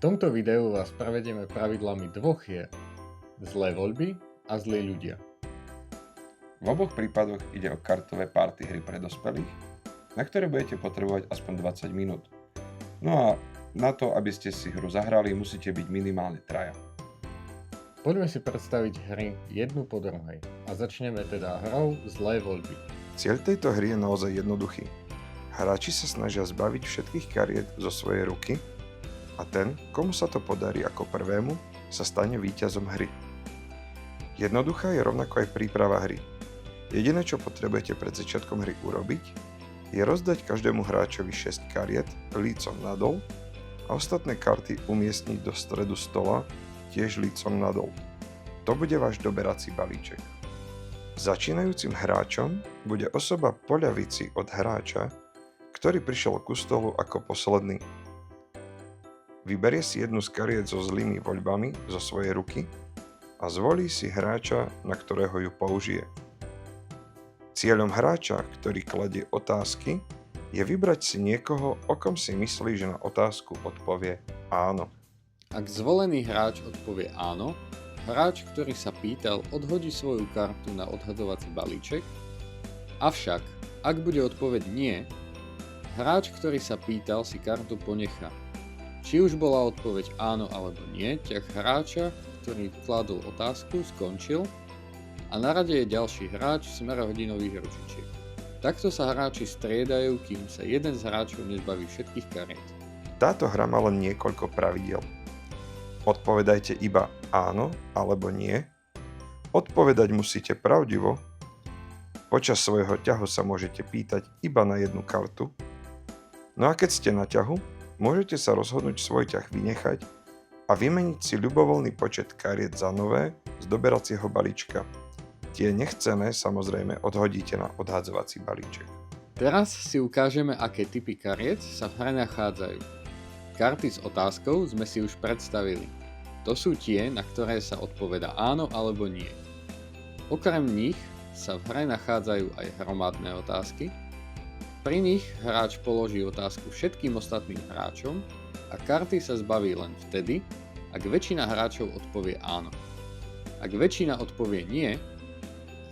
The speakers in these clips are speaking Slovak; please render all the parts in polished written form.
tomto videu vás prevedieme pravidlami dvoch hier. Zlé voľby a zlí ľudia. V oboch prípadoch ide o kartové party hry pre dospelých, na ktoré budete potrebovať aspoň 20 minút. No a na to, aby ste si hru zahrali, musíte byť minimálne traja. Poďme si predstaviť hry jednu po druhej a začneme teda hrou Zlé voľby. Cieľ tejto hry je naozaj jednoduchý. Hráči sa snažia zbaviť všetkých kariet zo svojej ruky a ten, komu sa to podarí ako prvému, sa stane víťazom hry. Jednoduchá je rovnako aj príprava hry. Jediné, čo potrebujete pred začiatkom hry urobiť, je rozdať každému hráčovi 6 kariet lícom nadol a ostatné karty umiestniť do stredu stola tiež lícom nadol. To bude váš doberací balíček. Začínajúcim hráčom bude osoba po ľavici od hráča, ktorý prišiel ku stolu ako posledný. Vyberie si jednu z kariet so zlými voľbami zo svojej ruky a zvolí si hráča, na ktorého ju použije. Cieľom hráča, ktorý kladie otázky, je vybrať si niekoho, o kom si myslí, že na otázku odpovie áno. Ak zvolený hráč odpovie áno, hráč, ktorý sa pýtal, odhodí svoju kartu na odhadovací balíček, avšak ak bude odpoveď nie, hráč, ktorý sa pýtal, si kartu ponechá. Či už bola odpoveď áno alebo nie, ťah hráča, ktorý kladol otázku, skončil a na rade je ďalší hráč v smere hodinových ručičiek. Takto sa hráči striedajú, kým sa jeden z hráčov nezbaví všetkých kariet. Táto hra má len niekoľko pravidiel. Odpovedajte iba áno alebo nie. Odpovedať musíte pravdivo. Počas svojho ťahu sa môžete pýtať iba na jednu kartu. No a keď ste na ťahu, môžete sa rozhodnúť svoj ťah vynechať a vymeniť si ľubovoľný počet kariet za nové z doberacieho balíčka. Tie nechcené samozrejme odhodíte na odhadzovací balíček. Teraz si ukážeme, aké typy kariet sa v hre nachádzajú. Karty s otázkou sme si už predstavili. To sú tie, na ktoré sa odpoveda áno alebo nie. Okrem nich sa v hre nachádzajú aj hromadné otázky. Pri nich hráč položí otázku všetkým ostatným hráčom a karty sa zbaví len vtedy, ak väčšina hráčov odpovie áno. Ak väčšina odpovie nie,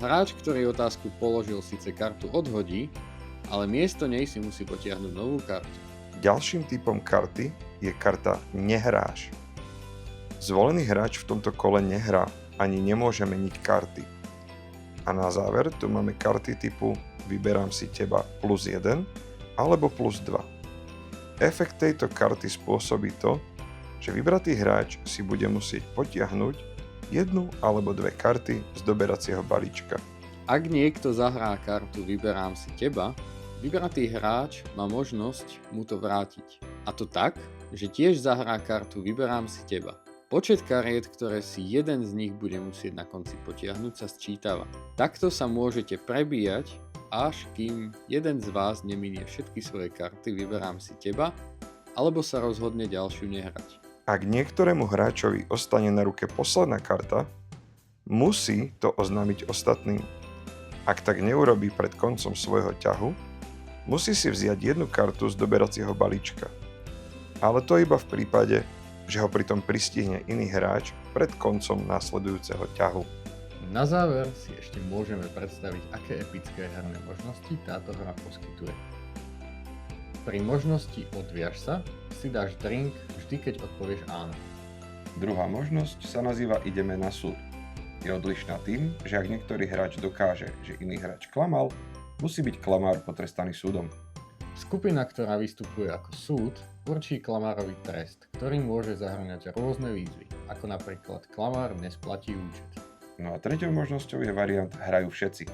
hráč, ktorý otázku položil, síce kartu odhodí, ale miesto nej si musí potiahnuť novú kartu. Ďalším typom karty je karta Nehráš. Zvolený hráč v tomto kole nehrá ani nemôže meniť karty. A na záver tu máme karty typu Vyberám si teba plus 1 alebo plus 2. Efekt tejto karty spôsobí to, že vybratý hráč si bude musieť potiahnuť jednu alebo dve karty z doberacieho balíčka. Ak niekto zahrá kartu Vyberám si teba, vybratý hráč má možnosť mu to vrátiť. A to tak, že tiež zahrá kartu Vyberám si teba. Počet kariet, ktoré si jeden z nich bude musieť na konci potiahnuť, sa sčítava. Takto sa môžete prebíjať, až kým jeden z vás neminie všetky svoje karty Vyberám si teba, alebo sa rozhodne ďalšiu nehrať. Ak niektorému hráčovi ostane na ruke posledná karta, musí to oznámiť ostatným. Ak tak neurobí pred koncom svojho ťahu, musí si vziať jednu kartu z doberacieho balíčka. Ale to iba v prípade, že ho pritom pristihne iný hráč pred koncom následujúceho ťahu. Na záver si ešte môžeme predstaviť, aké epické herné možnosti táto hra poskytuje. Pri možnosti Odviaž sa si dáš drink vždy, keď odpovieš áno. Druhá možnosť sa nazýva Ideme na súd. Je odlišná tým, že ak niektorý hráč dokáže, že iný hráč klamal, musí byť klamár potrestaný súdom. Skupina, ktorá vystupuje ako súd, určí klamárovi trest, ktorý môže zahŕňať rôzne výzvy, ako napríklad klamár nesplatí účet. No a treťou možnosťou je variant Hrajú všetci.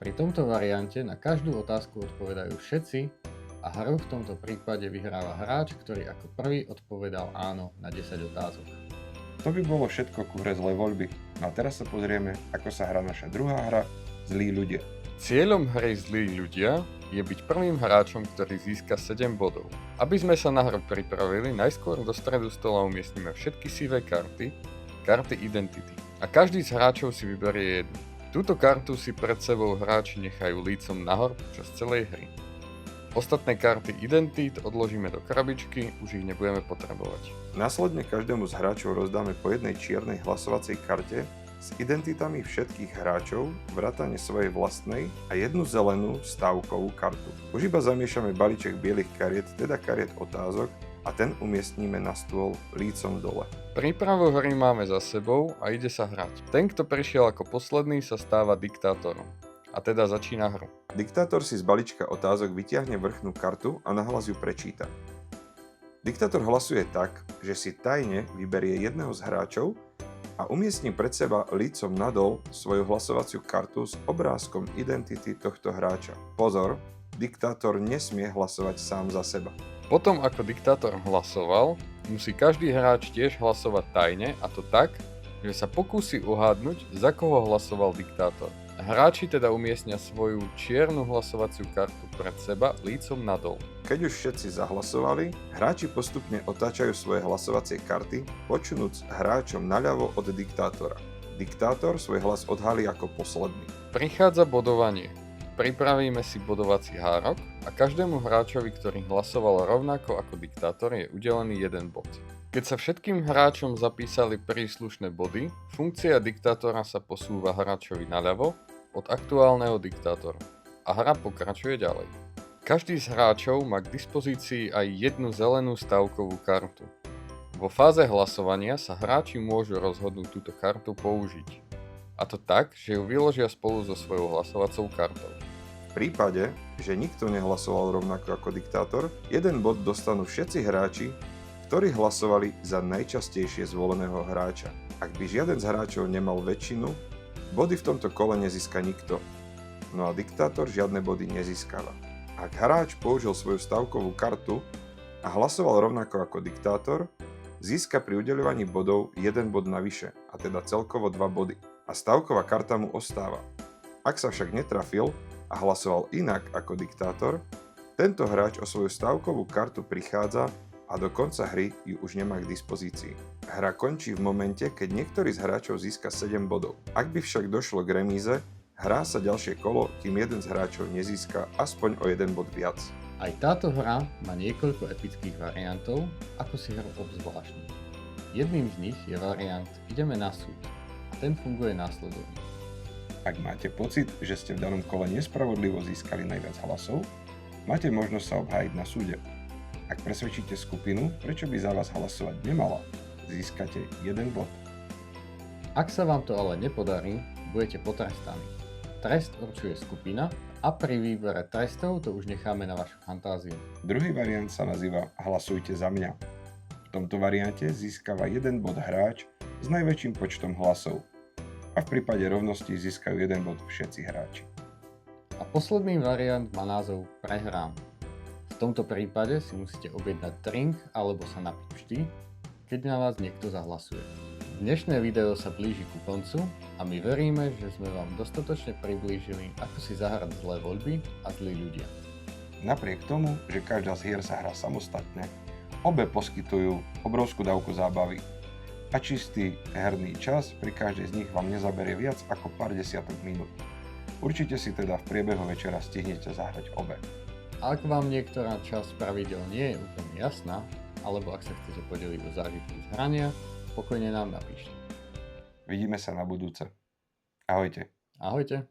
Pri tomto variante na každú otázku odpovedajú všetci a hru v tomto prípade vyhráva hráč, ktorý ako prvý odpovedal áno na 10 otázok. To by bolo všetko ku hre Zlé voľby. No a teraz sa pozrieme, ako sa hrá naša druhá hra Zlí ľudia. Cieľom hry Zlí ľudia je byť prvým hráčom, ktorý získa 7 bodov. Aby sme sa na hru pripravili, najskôr do stredu stola umiestnime všetky sivé karty, karty identity. A každý z hráčov si vyberie jednu. Túto kartu si pred sebou hráči nechajú lícom nahor počas celej hry. Ostatné karty identít odložíme do krabičky, už ich nebudeme potrebovať. Následne každému z hráčov rozdáme po jednej čiernej hlasovacej karte s identitami všetkých hráčov, vrátane svojej vlastnej a jednu zelenú stávkovú kartu. Už iba zamiešame balíček bielých kariet, teda kariet otázok, a ten umiestnime na stôl lícom dole. Prípravu hry máme za sebou a ide sa hrať. Ten, kto prišiel ako posledný, sa stáva diktátorom. A teda začína hru. Diktátor si z balíčka otázok vytiahne vrchnú kartu a nahlas ju prečíta. Diktátor hlasuje tak, že si tajne vyberie jedného z hráčov a umiestni pred seba lícom nadol svoju hlasovaciu kartu s obrázkom identity tohto hráča. Pozor, diktátor nesmie hlasovať sám za seba. Potom ako diktátor hlasoval, musí každý hráč tiež hlasovať tajne, a to tak, že sa pokúsi uhádnuť, za koho hlasoval diktátor. Hráči teda umiestnia svoju čiernu hlasovaciu kartu pred seba lícom nadol. Keď už všetci zahlasovali, hráči postupne otáčajú svoje hlasovacie karty, počnúc hráčom naľavo od diktátora. Diktátor svoj hlas odhalí ako posledný. Prichádza bodovanie. Pripravíme si bodovací hárok a každému hráčovi, ktorý hlasoval rovnako ako diktátor, je udelený 1 bod. Keď sa všetkým hráčom zapísali príslušné body, funkcia diktátora sa posúva hráčovi naľavo od aktuálneho diktátora a hra pokračuje ďalej. Každý z hráčov má k dispozícii aj jednu zelenú stávkovú kartu. Vo fáze hlasovania sa hráči môžu rozhodnúť túto kartu použiť. A to tak, že ju vyložia spolu so svojou hlasovacou kartou. V prípade, že nikto nehlasoval rovnako ako diktátor, 1 bod dostanú všetci hráči, ktorí hlasovali za najčastejšie zvoleného hráča. Ak by žiaden z hráčov nemal väčšinu, body v tomto kole nezíska nikto, no a diktátor žiadne body nezískava. Ak hráč použil svoju stávkovú kartu a hlasoval rovnako ako diktátor, získa pri udeľovaní bodov 1 bod navyše, a teda celkovo 2 body. A stávková karta mu ostáva. Ak sa však netrafil a hlasoval inak ako diktátor, tento hráč o svoju stávkovú kartu prichádza a do konca hry ju už nemá k dispozícii. Hra končí v momente, keď niektorý z hráčov získa 7 bodov. Ak by však došlo k remíze, hrá sa ďalšie kolo, kým jeden z hráčov nezíska aspoň o 1 bod viac. Aj táto hra má niekoľko epických variantov, ako si hru obzvláštniť. Jedným z nich je variant Ideme na súd. Ten funguje následovne. Ak máte pocit, že ste v danom kole nespravodlivo získali najviac hlasov, máte možnosť sa obhájiť na súde. Ak presvedčíte skupinu, prečo by za vás hlasovať nemala, získate 1 bod. Ak sa vám to ale nepodarí, budete potrestaní. Trest určuje skupina a pri výbere trestov to už necháme na vašu fantáziu. Druhý variant sa nazýva Hlasujte za mňa. V tomto variante získava 1 bod hráč s najväčším počtom hlasov a v prípade rovnosti získajú 1 bod všetci hráči. A posledný variant má názov Prehrám. V tomto prípade si musíte objednať drink alebo sa napiť vždy, keď na vás niekto zahlasuje. Dnešné video sa blíži ku koncu a my veríme, že sme vám dostatočne priblížili, ako si zahrať zlé voľby a zlí ľudia. Napriek tomu, že každá z hier sa hrá samostatne, obe poskytujú obrovskú dávku zábavy a čistý herný čas pri každej z nich vám nezaberie viac ako pár desiatok minút. Určite si teda v priebehu večera stihnete zahrať obe. Ak vám niektorá časť pravidel nie je úplne jasná, alebo ak sa chcete podeliť o zážitky z hrania, pokojne nám napíšte. Vidíme sa na budúce. Ahojte. Ahojte.